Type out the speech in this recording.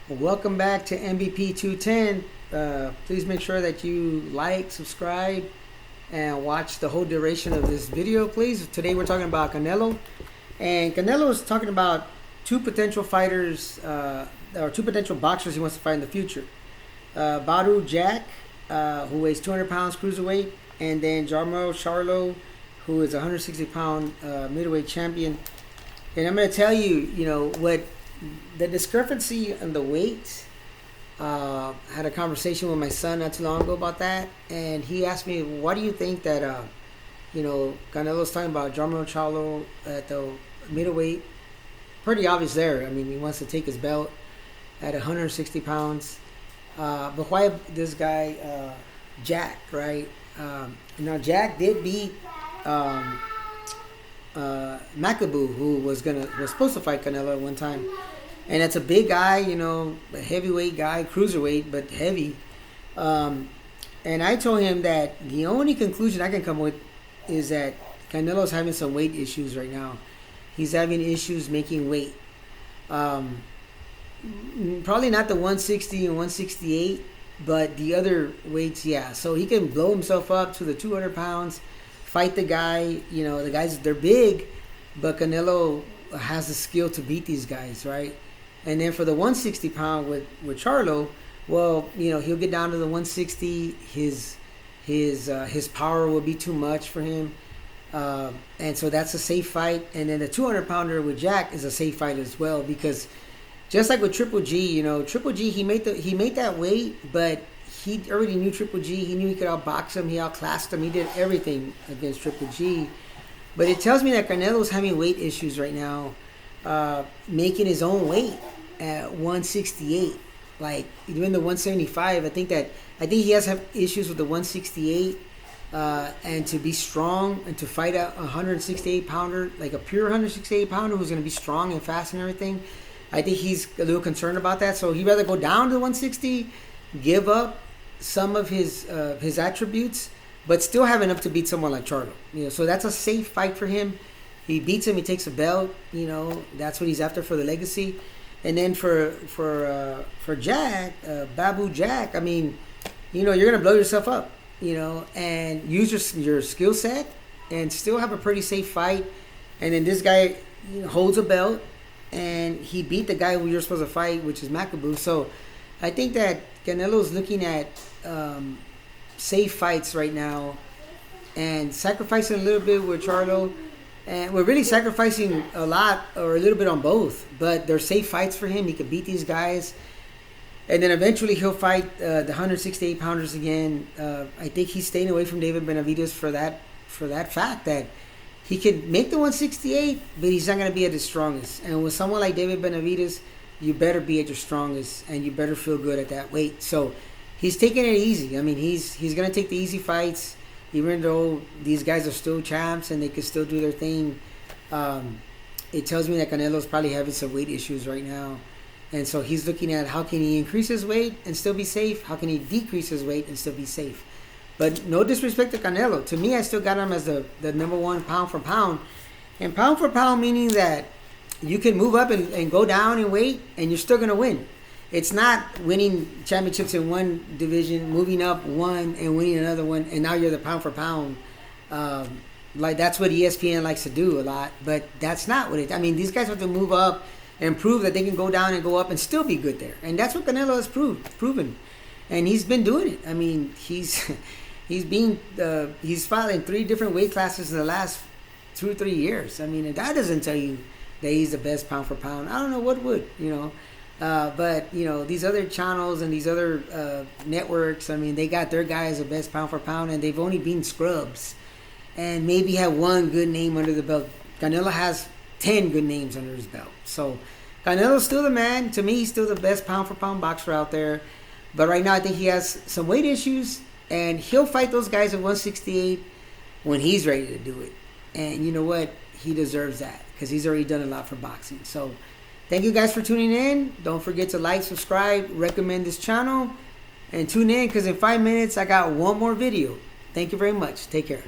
Welcome back to MVP 210. Please make sure that you like, subscribe, and watch the whole duration of this video, please. Today we're talking about Canelo. And Canelo is talking about two potential fighters, or two potential boxers he wants to fight in the future. Badou Jack, who weighs 200 pounds cruiserweight, and then Jermell Charlo, who is a 160-pound middleweight champion. And I'm going to tell you, what the discrepancy in the weight. Had a conversation with my son not too long ago about that, and he asked me, "Why do you think that Canelo's talking about Jermell Charlo at the middleweight?" Pretty obvious there. I mean, he wants to take his belt at 160 pounds. But why this guy Jack, right? Jack did beat Makabu, who was supposed to fight Canelo at one time. And it's a big guy, a heavyweight guy, cruiserweight, but heavy. And I told him that the only conclusion I can come with is that Canelo's having some weight issues right now. He's having issues making weight. Probably not the 160 and 168, but the other weights, yeah. So he can blow himself up to the 200 pounds, fight the guy. The guys, they're big, but Canelo has the skill to beat these guys, right? And then for the 160 pound with Charlo, well, he'll get down to the 160. His power will be too much for him, and so that's a safe fight. And then the 200 pounder with Jack is a safe fight as well, because just like with Triple G, Triple G he made that weight, but he already knew Triple G. He knew he could outbox him. He outclassed him. He did everything against Triple G. But it tells me that Canelo's having weight issues right now, making his own weight at 168. Like even the 175, I think he has issues with the 168, and to be strong and to fight a 168 pounder, like a pure 168 pounder who's going to be strong and fast and everything. I think he's a little concerned about that. So he'd rather go down to 160, give up some of his attributes, but still have enough to beat someone like Charlo. So that's a safe fight for him. He beats him, he takes a belt. That's what he's after for the legacy. And then for Jack, Badou Jack, I mean, you're gonna blow yourself up, and use your skill set and still have a pretty safe fight. And then this guy holds a belt, and he beat the guy who you're supposed to fight, which is Makabu. So I think that Canelo's looking at safe fights right now and sacrificing a little bit with Charlo. And we're really sacrificing a lot or a little bit on both, but they're safe fights for him. He could beat these guys. And then eventually he'll fight the 168 pounders again. I think he's staying away from David Benavidez for that fact that he can make the 168, but he's not going to be at his strongest. And with someone like David Benavidez, you better be at your strongest, and you better feel good at that weight. So he's taking it easy. I mean, he's going to take the easy fights. Even though these guys are still champs and they can still do their thing, it tells me that Canelo's probably having some weight issues right now. And so he's looking at how can he increase his weight and still be safe? How can he decrease his weight and still be safe? But no disrespect to Canelo. To me, I still got him as the number one pound for pound. And pound for pound meaning that you can move up and go down in weight and you're still going to win. It's not winning championships in one division, moving up one and winning another one, and now you're the pound for pound. Like that's what ESPN likes to do a lot, but that's not what it. I mean, these guys have to move up and prove that they can go down and go up and still be good there, and that's what Canelo has proven, and he's been doing it. I mean, he's fought in 3 different weight classes in the last 2 or 3 years. I mean, and that doesn't tell you that he's the best pound for pound. I don't know what would, But these other channels and these other networks, I mean, they got their guys the best pound for pound, and they've only been scrubs, and maybe have one good name under the belt. Canelo has 10 good names under his belt. So Canelo's still the man. To me, he's still the best pound for pound boxer out there. But right now, I think he has some weight issues, and he'll fight those guys at 168 when he's ready to do it. And you know what? He deserves that because he's already done a lot for boxing. So thank you guys for tuning in. Don't forget to like, subscribe, recommend this channel, and tune in because in 5 minutes I got one more video. Thank you very much. Take care.